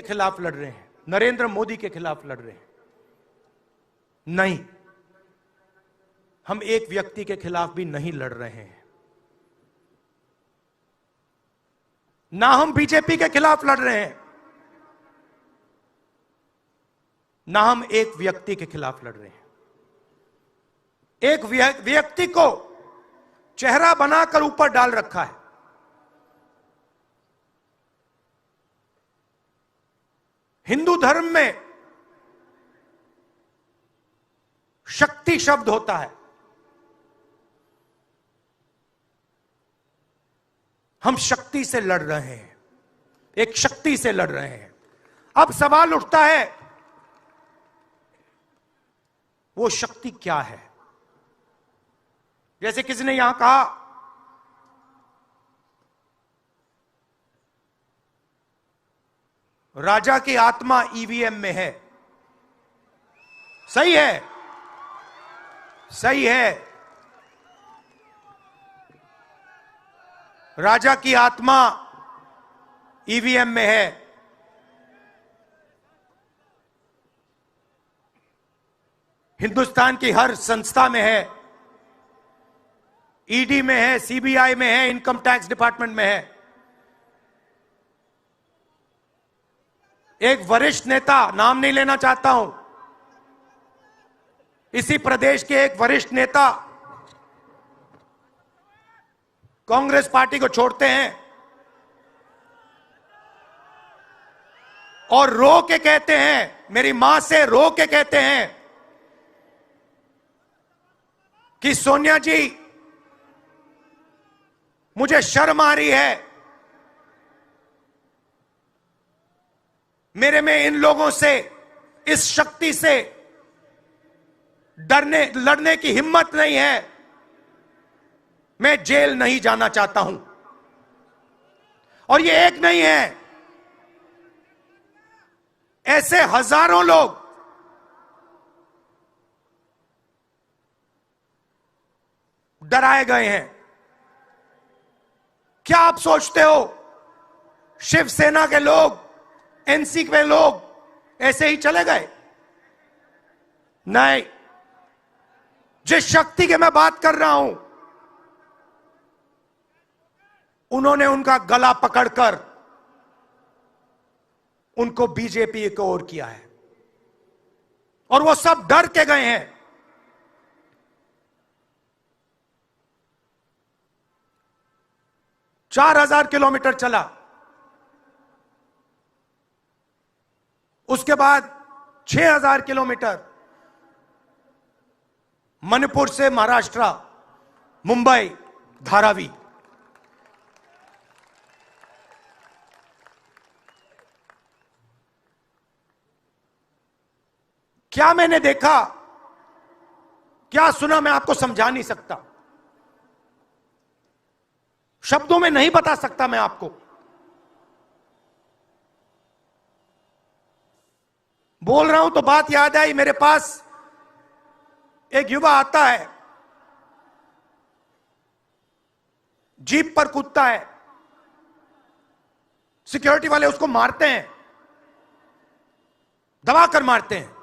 खिलाफ लड़ रहे हैं, नरेंद्र मोदी के खिलाफ लड़ रहे हैं। नहीं, हम एक व्यक्ति के खिलाफ भी नहीं लड़ रहे हैं। ना हम बीजेपी के खिलाफ लड़ रहे हैं, ना हम एक व्यक्ति के खिलाफ लड़ रहे हैं। एक व्यक्ति को चेहरा बनाकर ऊपर डाल रखा है। हिंदू धर्म में शक्ति शब्द होता है। हम शक्ति से लड़ रहे हैं, एक शक्ति से लड़ रहे हैं। अब सवाल उठता है, वो शक्ति क्या है? जैसे किसी ने यहां कहा, राजा की आत्मा ईवीएम में है। सही है, सही है। राजा की आत्मा ईवीएम में है। हिंदुस्तान की हर संस्था में है, ईडी में है, सीबीआई में है, इनकम टैक्स डिपार्टमेंट में है। एक वरिष्ठ नेता, नाम नहीं लेना चाहता हूं, इसी प्रदेश के एक वरिष्ठ नेता कांग्रेस पार्टी को छोड़ते हैं और रो के कहते हैं, मेरी मां से रो के कहते हैं कि सोनिया जी, मुझे शर्म आ रही है, मेरे में इन लोगों से, इस शक्ति से लड़ने की हिम्मत नहीं है, मैं जेल नहीं जाना चाहता हूं। और ये एक नहीं है, ऐसे हजारों लोग डराए गए हैं। क्या आप सोचते हो शिवसेना के लोग, एनसी के लोग ऐसे ही चले गए? नहीं, जिस शक्ति की मैं बात कर रहा हूं, उन्होंने उनका गला पकड़कर उनको बीजेपी की ओर किया है और वो सब डर के गए हैं। 4000 किलोमीटर चला, उसके बाद 6000 किलोमीटर मणिपुर से महाराष्ट्र, मुंबई, धारावी। क्या मैंने देखा, क्या सुना, मैं आपको समझा नहीं सकता, शब्दों में नहीं बता सकता मैं आपको। बोल रहा हूं तो बात याद आई, मेरे पास एक युवा आता है, जीप पर कूदता है, सिक्योरिटी वाले उसको मारते हैं, दबाकर मारते हैं,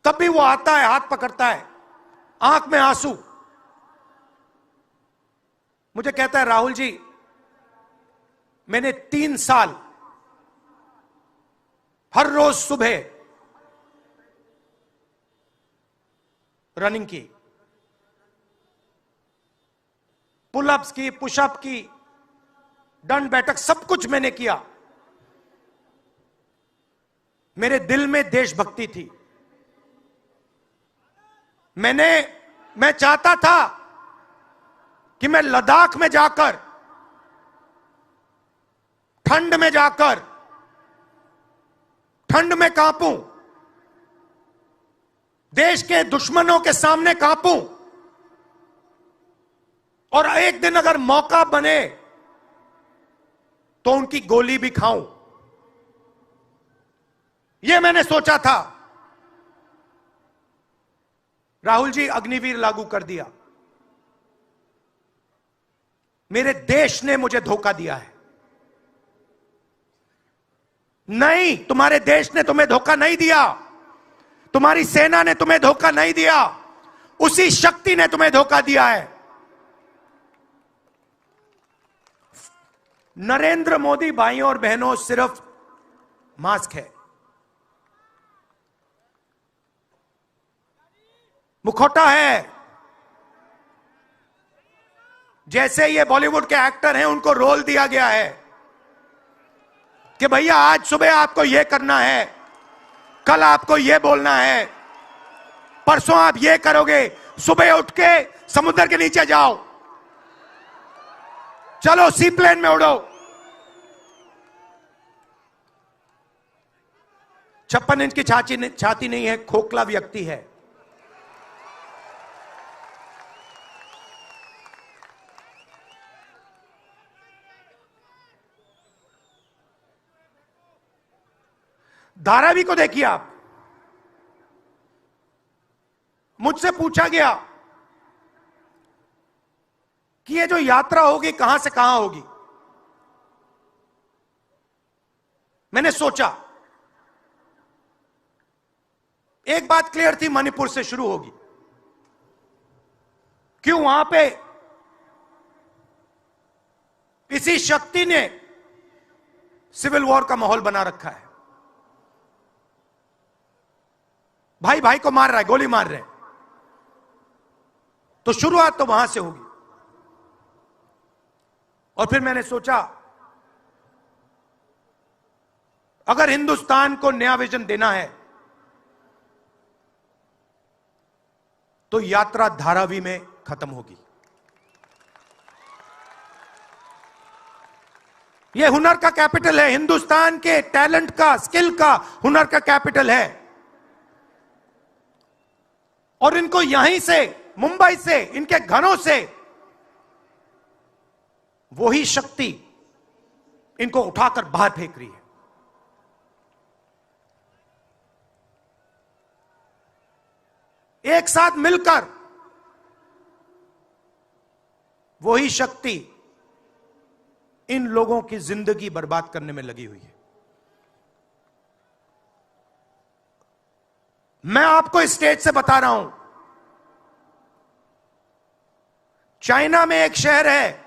तब भी वो आता है, हाथ पकड़ता है, आंख में आंसू, मुझे कहता है, राहुल जी, मैंने 3 साल हर रोज सुबह रनिंग की, पुलअप्स की, पुशअप की, दंड बैठक, सब कुछ मैंने किया। मेरे दिल में देशभक्ति थी। मैं चाहता था कि मैं लद्दाख में जाकर, ठंड में जाकर, ठंड में कांपूं, देश के दुश्मनों के सामने कांपूं, और एक दिन अगर मौका बने तो उनकी गोली भी खाऊं। यह मैंने सोचा था। राहुल जी, अग्निवीर लागू कर दिया। मेरे देश ने मुझे धोखा दिया है। नहीं, तुम्हारे देश ने तुम्हें धोखा नहीं दिया, तुम्हारी सेना ने तुम्हें धोखा नहीं दिया, उसी शक्ति ने तुम्हें धोखा दिया है। नरेंद्र मोदी भाइयों और बहनों सिर्फ मास्क है, मुखौटा है। जैसे ये बॉलीवुड के एक्टर हैं, उनको रोल दिया गया है कि भैया आज सुबह आपको यह करना है, कल आपको यह बोलना है, परसों आप यह करोगे, सुबह उठ के समुद्र के नीचे जाओ, चलो सी प्लेन में उड़ो। 56 इंच की छाती नहीं है, खोखला व्यक्ति है। धारावी को देखिए आप। मुझसे पूछा गया कि ये जो यात्रा होगी कहां से कहां होगी। मैंने सोचा, एक बात क्लियर थी, मणिपुर से शुरू होगी। क्यों? वहां पे इसी शक्ति ने सिविल वॉर का माहौल बना रखा है। भाई भाई को मार रहा है, गोली मार रहे हैं, तो शुरुआत तो वहां से होगी। और फिर मैंने सोचा, अगर हिंदुस्तान को नया विजन देना है तो यात्रा धारावी में खत्म होगी। यह हुनर का कैपिटल है, हिंदुस्तान के टैलेंट का, स्किल का, हुनर का कैपिटल है। और इनको यहीं से, मुंबई से, इनके घरों से वही शक्ति इनको उठाकर बाहर फेंक रही है। एक साथ मिलकर वही शक्ति इन लोगों की जिंदगी बर्बाद करने में लगी हुई है। मैं आपको इस स्टेज से बता रहा हूं, चाइना में एक शहर है,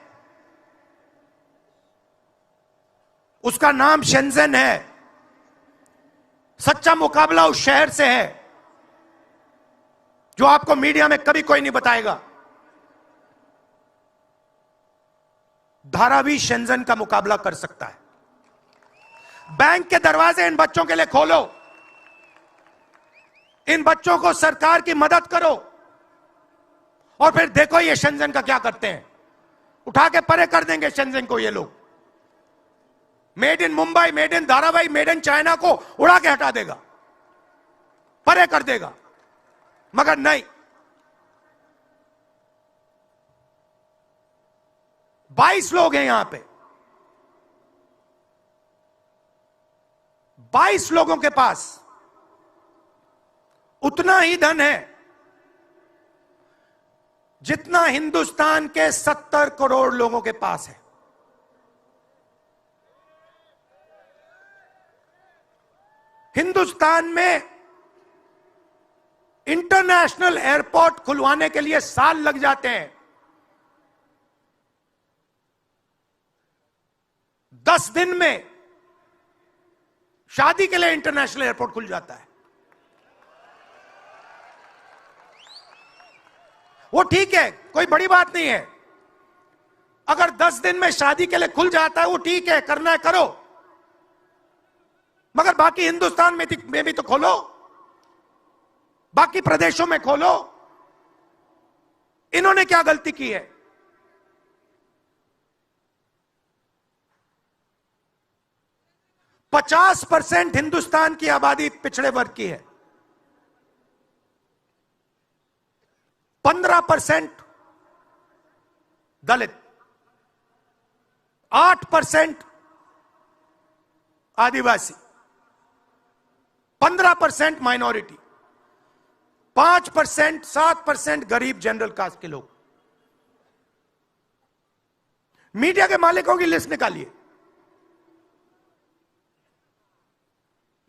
उसका नाम शेंजन है। सच्चा मुकाबला उस शहर से है जो आपको मीडिया में कभी कोई नहीं बताएगा। धारावी शेंजन का मुकाबला कर सकता है। बैंक के दरवाजे इन बच्चों के लिए खोलो, इन बच्चों को सरकार की मदद करो, और फिर देखो ये शेंजन का क्या करते हैं। उठा के परे कर देंगे शेंजन को ये लोग। Made in Mumbai, made in Dharavi, made in China को उड़ा के हटा देगा, परे कर देगा। मगर नहीं, 22 लोग हैं यहां पे, 22 लोगों के पास उतना ही धन है जितना हिंदुस्तान के 70 करोड़ लोगों के पास है। हिंदुस्तान में इंटरनेशनल एयरपोर्ट खुलवाने के लिए साल लग जाते हैं। 10 दिन में शादी के लिए इंटरनेशनल एयरपोर्ट खुल जाता है। वो ठीक है, कोई बड़ी बात नहीं है। अगर 10 दिन में शादी के लिए खुल जाता है, वो ठीक है, करना है करो, मगर बाकी हिंदुस्तान में भी तो खोलो, बाकी प्रदेशों में खोलो। इन्होंने क्या गलती की है? पचास 50% हिंदुस्तान की आबादी पिछड़े वर्ग की है, 15% दलित, 8% आदिवासी, 15% माइनॉरिटी, 5%, 7% गरीब जनरल कास्ट के लोग। मीडिया के मालिकों की लिस्ट निकालिए,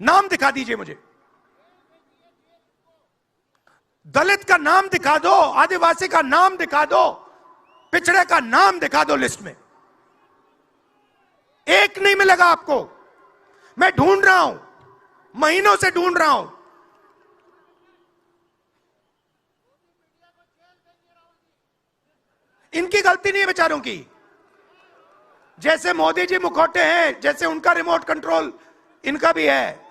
नाम दिखा दीजिए मुझे, दलित का नाम दिखा दो, आदिवासी का नाम दिखा दो, पिछड़े का नाम दिखा दो लिस्ट में। एक नहीं मिलेगा आपको। मैं ढूंढ रहा हूं, महीनों से ढूंढ रहा हूं। इनकी गलती नहीं है बेचारों की। जैसे मोदी जी मुखौटे हैं, जैसे उनका रिमोट कंट्रोल इनका भी है।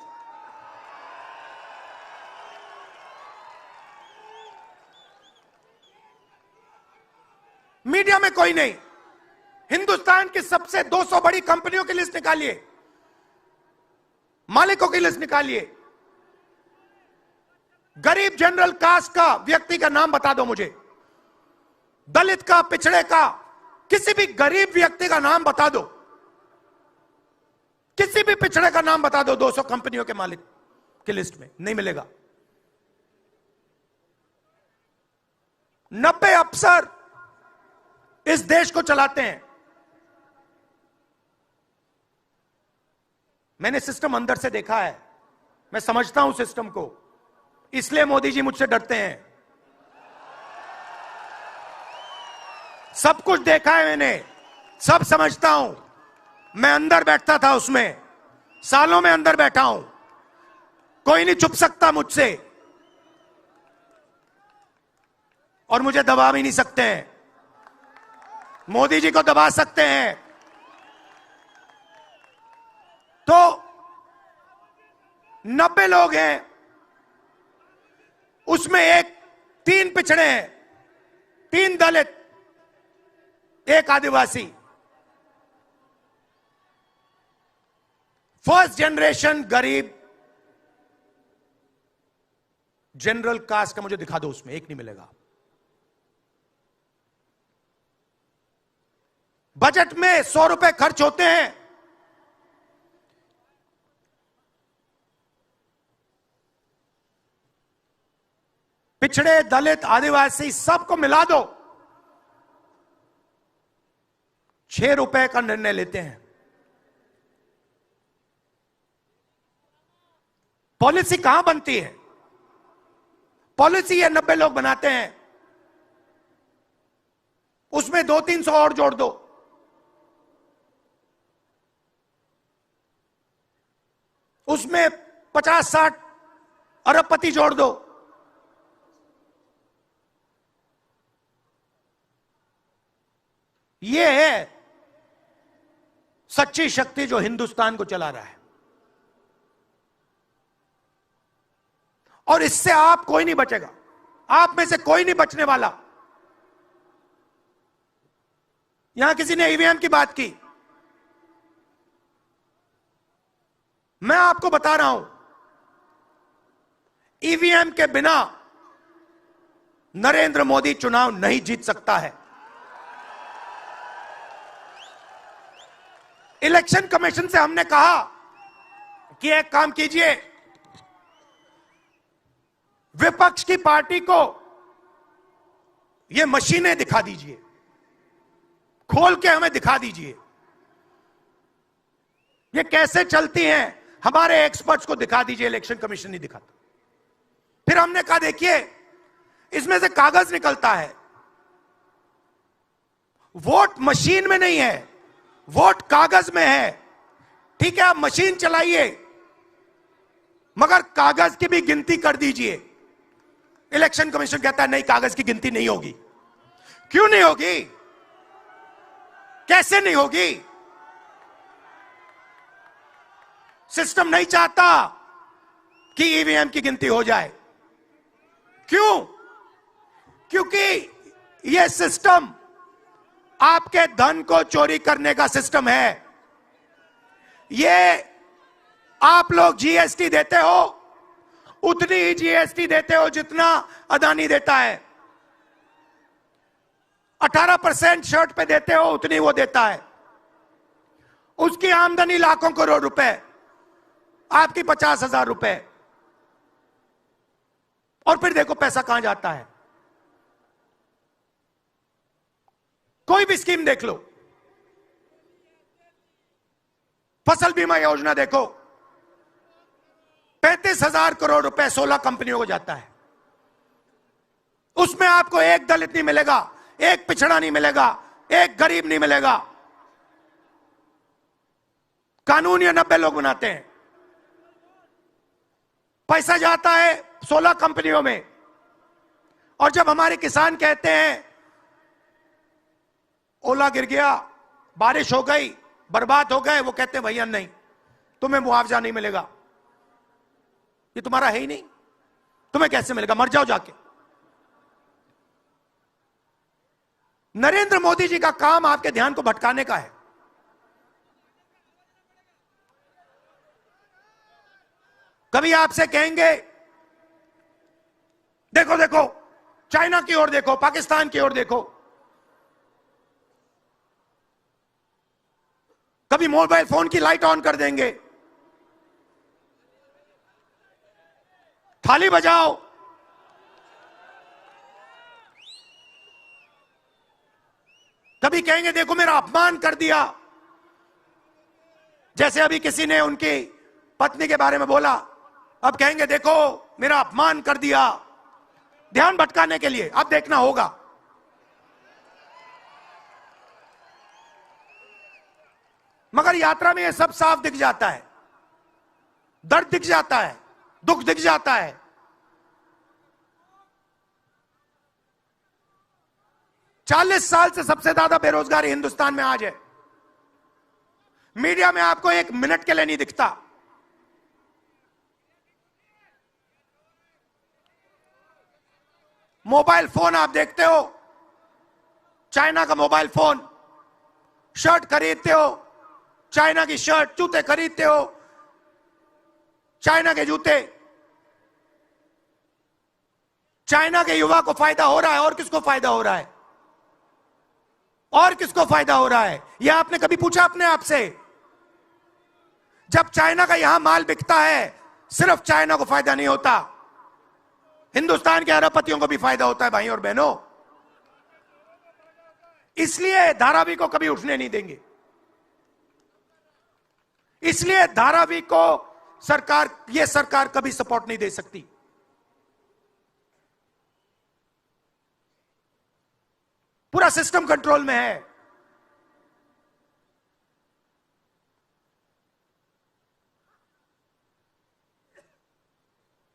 मीडिया में कोई नहीं। हिंदुस्तान की सबसे 200 बड़ी कंपनियों की लिस्ट निकालिए, मालिकों की लिस्ट निकालिए। गरीब जनरल कास्ट का व्यक्ति का नाम बता दो मुझे, दलित का, पिछड़े का, किसी भी गरीब व्यक्ति का नाम बता दो, किसी भी पिछड़े का नाम बता दो 200 कंपनियों के मालिक की लिस्ट में। नहीं मिलेगा। 90 अफसर इस देश को चलाते हैं। मैंने सिस्टम अंदर से देखा है, मैं समझता हूं सिस्टम को, इसलिए मोदी जी मुझसे डरते हैं। सब कुछ देखा है मैंने, सब समझता हूं। मैं अंदर बैठता था उसमें, सालों में अंदर बैठा हूं। कोई नहीं छुप सकता मुझसे, और मुझे दबा भी नहीं सकते हैं। मोदी जी को दबा सकते हैं तो 90 लोग हैं, उसमें 3 पिछड़े हैं, 3 दलित, 1 आदिवासी। फर्स्ट जनरेशन गरीब जनरल कास्ट का मुझे दिखा दो, उसमें 1 नहीं मिलेगा। बजट में 100 रुपए खर्च होते हैं, पिछड़े, दलित, आदिवासी सबको मिला दो, 6 रुपए का निर्णय लेते हैं। पॉलिसी कहां बनती है? पॉलिसी ये 90 लोग बनाते हैं, उसमें 200-300 और जोड़ दो। उसमें 50-60 अरबपति जोड़ दो। यह है सच्ची शक्ति जो हिंदुस्तान को चला रहा है। और इससे आप कोई नहीं बचेगा, आप में से कोई नहीं बचने वाला। यहां किसी ने ईवीएम की बात की, मैं आपको बता रहा हूं, ईवीएम के बिना नरेंद्र मोदी चुनाव नहीं जीत सकता है। इलेक्शन कमीशन से हमने कहा कि एक काम कीजिए, विपक्ष की पार्टी को ये मशीनें दिखा दीजिए, खोल के हमें दिखा दीजिए ये कैसे चलती हैं, हमारे एक्सपर्ट्स को दिखा दीजिए। इलेक्शन कमीशन नहीं दिखाता। फिर हमने कहा देखिए, इसमें से कागज निकलता है, वोट मशीन में नहीं है, वोट कागज में है। ठीक है, आप मशीन चलाइए, मगर कागज की भी गिनती कर दीजिए। इलेक्शन कमीशन कहता है नहीं, कागज की गिनती नहीं होगी। क्यों नहीं होगी? कैसे नहीं होगी? सिस्टम नहीं चाहता कि ईवीएम की गिनती हो जाए। क्यों? क्योंकि यह सिस्टम आपके धन को चोरी करने का सिस्टम है। यह आप लोग जीएसटी देते हो, उतनी ही जीएसटी देते हो जितना अदानी देता है। 18% शर्ट पे देते हो, उतनी वो देता है। उसकी आमदनी लाखों करोड़ रुपए, आपकी 50,000 रुपए। और फिर देखो पैसा कहां जाता है। कोई भी स्कीम देख लो, फसल बीमा योजना देखो, 35,000 करोड़ रुपए 16 कंपनियों को जाता है। उसमें आपको एक दलित नहीं मिलेगा, एक पिछड़ा नहीं मिलेगा, एक गरीब नहीं मिलेगा। कानून ये 90 लोग बनाते हैं। पैसा जाता है 16 कंपनियों में। और जब हमारे किसान कहते हैं ओला गिर गया, बारिश हो गई, बर्बाद हो गए, वो कहते हैं भैया नहीं, तुम्हें मुआवजा नहीं मिलेगा, ये तुम्हारा है ही नहीं, तुम्हें कैसे मिलेगा, मर जाओ जाके। नरेंद्र मोदी जी का काम आपके ध्यान को भटकाने का है। कभी आपसे कहेंगे देखो देखो चाइना की ओर देखो, पाकिस्तान की ओर देखो। कभी मोबाइल फोन की लाइट ऑन कर देंगे, थाली बजाओ। कभी कहेंगे देखो मेरा अपमान कर दिया, जैसे अभी किसी ने उनकी पत्नी के बारे में बोला, अब कहेंगे देखो मेरा अपमान कर दिया, ध्यान भटकाने के लिए। अब देखना होगा। मगर यात्रा में यह सब साफ दिख जाता है, दर्द दिख जाता है, दुख दिख जाता है। चालीस साल से सबसे ज्यादा बेरोजगारी हिंदुस्तान में आज है। मीडिया में आपको एक मिनट के लिए नहीं दिखता। मोबाइल फोन आप देखते हो, चाइना का मोबाइल फोन, शर्ट खरीदते हो, चाइना की शर्ट, जूते खरीदते हो, चाइना के जूते। चाइना के युवा को फायदा हो रहा है, और किसको फायदा हो रहा है? और किसको फायदा हो रहा है? यह आपने कभी पूछा अपने आप से? जब चाइना का यहां माल बिकता है, सिर्फ चाइना को फायदा नहीं होता, हिंदुस्तान के अरबपतियों को भी फायदा होता है भाई और बहनों। इसलिए धारावी को कभी उठने नहीं देंगे। इसलिए धारावी को यह सरकार कभी सपोर्ट नहीं दे सकती। पूरा सिस्टम कंट्रोल में है।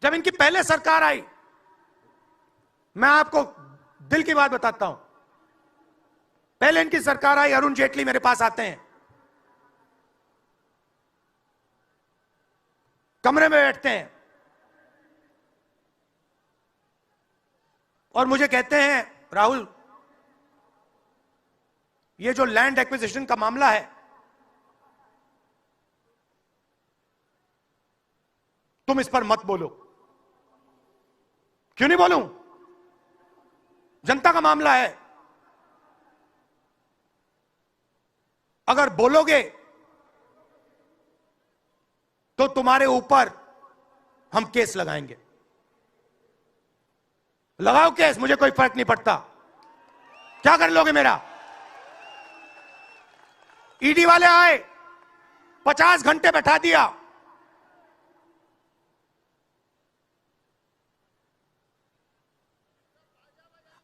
जब इनकी पहले सरकार आई, मैं आपको दिल की बात बताता हूं, पहले इनकी सरकार आई, अरुण जेटली मेरे पास आते हैं, कमरे में बैठते हैं और मुझे कहते हैं राहुल, ये जो लैंड एक्विजिशन का मामला है, तुम इस पर मत बोलो। क्यों नहीं बोलूं? जनता का मामला है। अगर बोलोगे तो तुम्हारे ऊपर हम केस लगाएंगे। लगाओ केस, मुझे कोई फर्क नहीं पड़ता। क्या कर लोगे मेरा? ईडी वाले आए, 50 घंटे बैठा दिया।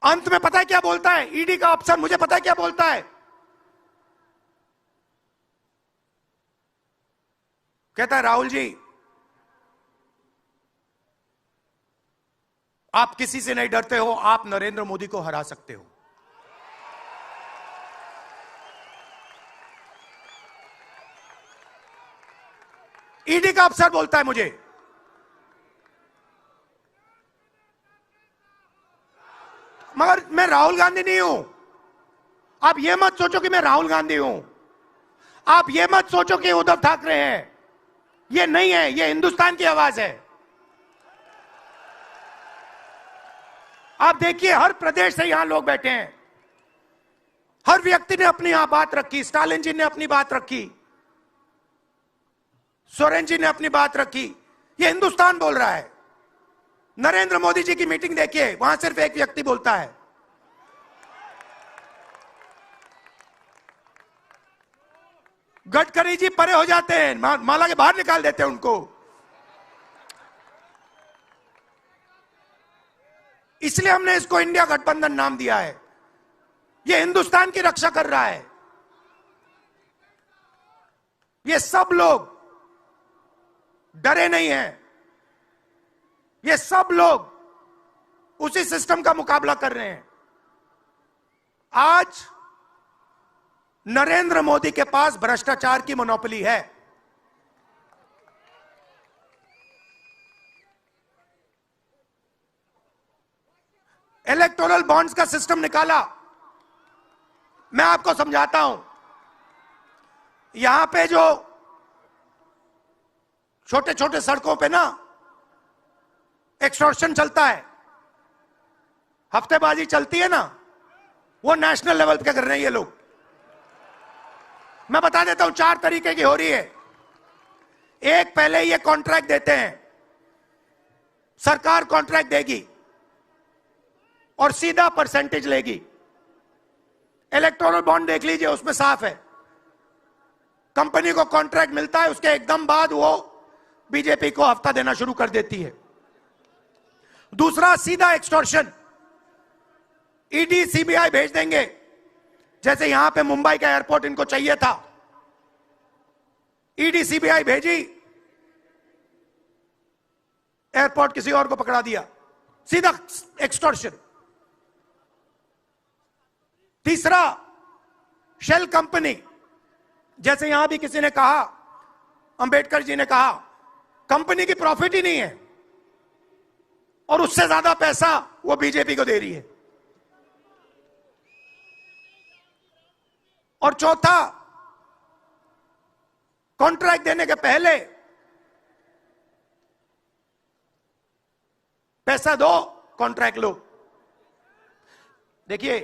अंत में पता है क्या बोलता है ईडी का अफसर? मुझे पता है क्या बोलता है? कहता है राहुल जी, आप किसी से नहीं डरते हो, आप नरेंद्र मोदी को हरा सकते हो। ईडी का अफसर बोलता है मुझे। मगर मैं राहुल गांधी नहीं हूं। आप यह मत सोचो कि मैं राहुल गांधी हूं। आप यह मत सोचो कि उद्धव ठाकरे हैं। यह नहीं है, यह हिंदुस्तान की आवाज है। आप देखिए, हर प्रदेश से यहां लोग बैठे हैं, हर व्यक्ति ने अपनी यहां बात रखी। स्टालिन जी ने अपनी बात रखी, सोरेन जी ने अपनी बात रखी। यह हिंदुस्तान बोल रहा है। नरेंद्र मोदी जी की मीटिंग देखिए, वहां सिर्फ एक व्यक्ति बोलता है। गडकरी जी परे हो जाते हैं, माला के बाहर निकाल देते हैं उनको। इसलिए हमने इसको इंडिया गठबंधन नाम दिया है। ये हिंदुस्तान की रक्षा कर रहा है। ये सब लोग डरे नहीं हैं। ये सब लोग उसी सिस्टम का मुकाबला कर रहे हैं। आज नरेंद्र मोदी के पास भ्रष्टाचार की मोनोपोली है। इलेक्टोरल बॉन्ड्स का सिस्टम निकाला। मैं आपको समझाता हूं। यहां पे जो छोटे छोटे सड़कों पे ना एक्सटॉर्शन चलता है, हफ्तेबाजी चलती है ना, वो नेशनल लेवल पे कर रहे हैं ये लोग। मैं बता देता हूं, 4 तरीके की हो रही है। एक, पहले ये कॉन्ट्रैक्ट देते हैं, सरकार कॉन्ट्रैक्ट देगी और सीधा परसेंटेज लेगी। इलेक्टोरल बॉन्ड देख लीजिए, उसमें साफ है। कंपनी को कॉन्ट्रैक्ट मिलता है, उसके एकदम बाद वो बीजेपी को हफ्ता देना शुरू कर देती है। दूसरा, सीधा एक्सटॉर्शन। ईडी सीबीआई भेज देंगे। जैसे यहां पे मुंबई का एयरपोर्ट इनको चाहिए था, ईडी सीबीआई भेजी, एयरपोर्ट किसी और को पकड़ा दिया। सीधा एक्सटॉर्शन। तीसरा, शेल कंपनी। जैसे यहां भी किसी ने कहा, अंबेडकर जी ने कहा, कंपनी की प्रॉफिट ही नहीं है और उससे ज्यादा पैसा वो बीजेपी को दे रही है। और चौथा, कॉन्ट्रैक्ट देने के पहले पैसा दो, कॉन्ट्रैक्ट लो। देखिए,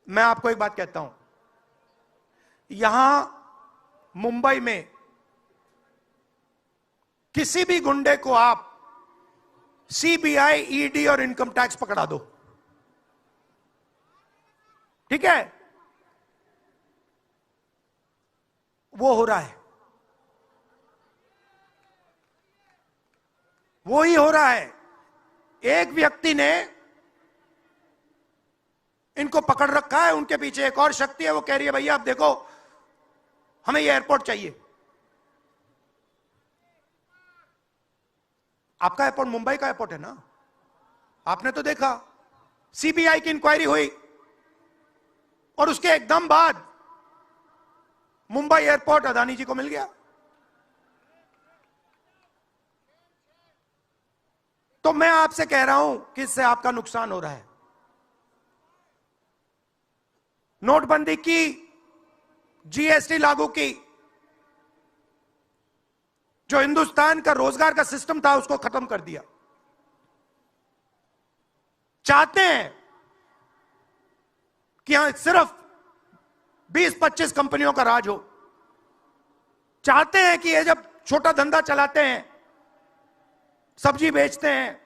मैं आपको एक बात कहता हूं, यहां मुंबई में किसी भी गुंडे को आप सीबीआई, ईडी और इनकम टैक्स पकड़ा दो, ठीक है? वो हो रहा है, वो ही हो रहा है। एक व्यक्ति ने इनको पकड़ रखा है, उनके पीछे एक और शक्ति है, वो कह रही है भैया आप देखो, हमें ये एयरपोर्ट चाहिए। आपका एयरपोर्ट मुंबई का एयरपोर्ट है ना, आपने तो देखा। सीबीआई की इंक्वायरी हुई और उसके एकदम बाद मुंबई एयरपोर्ट अदानी जी को मिल गया। तो मैं आपसे कह रहा हूं कि इससे आपका नुकसान हो रहा है। नोटबंदी की, जीएसटी लागू की, जो हिंदुस्तान का रोजगार का सिस्टम था उसको खत्म कर दिया। चाहते हैं कि यहां सिर्फ 20-25 कंपनियों का राज हो। चाहते हैं कि ये जब छोटा धंधा चलाते हैं, सब्जी बेचते हैं,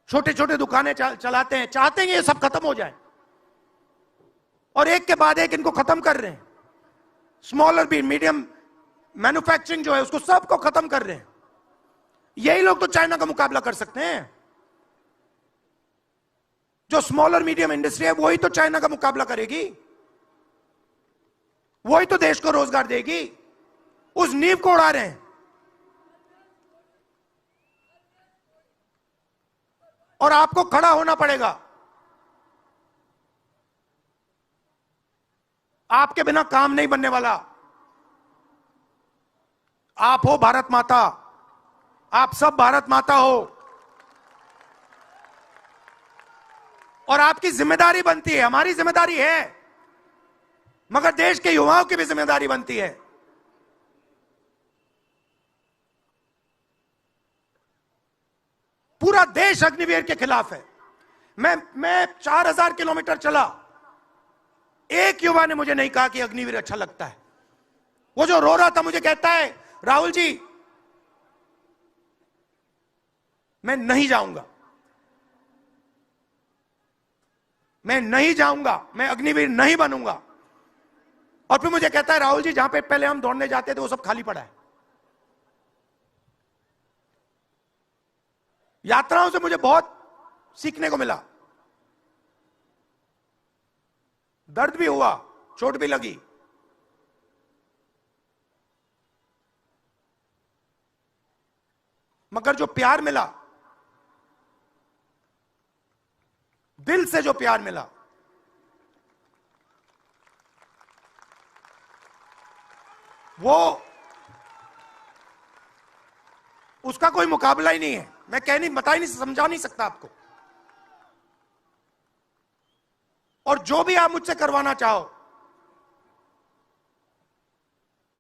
छोटे छोटे दुकानें चलाते हैं, चाहते हैं ये सब खत्म हो जाए। और एक के बाद एक इनको खत्म कर रहे हैं। स्मॉल और मीडियम मैन्युफैक्चरिंग जो है उसको सबको खत्म कर रहे हैं। यही लोग तो चाइना का मुकाबला कर सकते हैं। जो स्मॉल और मीडियम इंडस्ट्री है वही तो चाइना का मुकाबला करेगी, वही तो देश को रोजगार देगी। उस नींव को उड़ा रहे हैं। और आपको खड़ा होना पड़ेगा। आपके बिना काम नहीं बनने वाला। आप हो भारत माता, आप सब भारत माता हो, और आपकी जिम्मेदारी बनती है, हमारी जिम्मेदारी है, मगर देश के युवाओं की भी जिम्मेदारी बनती है। पूरा देश अग्निवीर के खिलाफ है। मैं 4000 किलोमीटर चला, एक युवा ने मुझे नहीं कहा कि अग्निवीर अच्छा लगता है। वो जो रो रहा था मुझे कहता है राहुल जी मैं नहीं जाऊंगा, मैं नहीं जाऊंगा, मैं अग्निवीर नहीं बनूंगा। और फिर मुझे कहता है राहुल जी जहां पे पहले हम दौड़ने जाते थे वो सब खाली पड़ा है। यात्राओं से मुझे बहुत सीखने को मिला, दर्द भी हुआ, चोट भी लगी, मगर जो प्यार मिला, दिल से जो प्यार मिला, वो उसका कोई मुकाबला ही नहीं है। मैं बता ही नहीं, समझा नहीं सकता आपको। और जो भी आप मुझसे करवाना चाहो,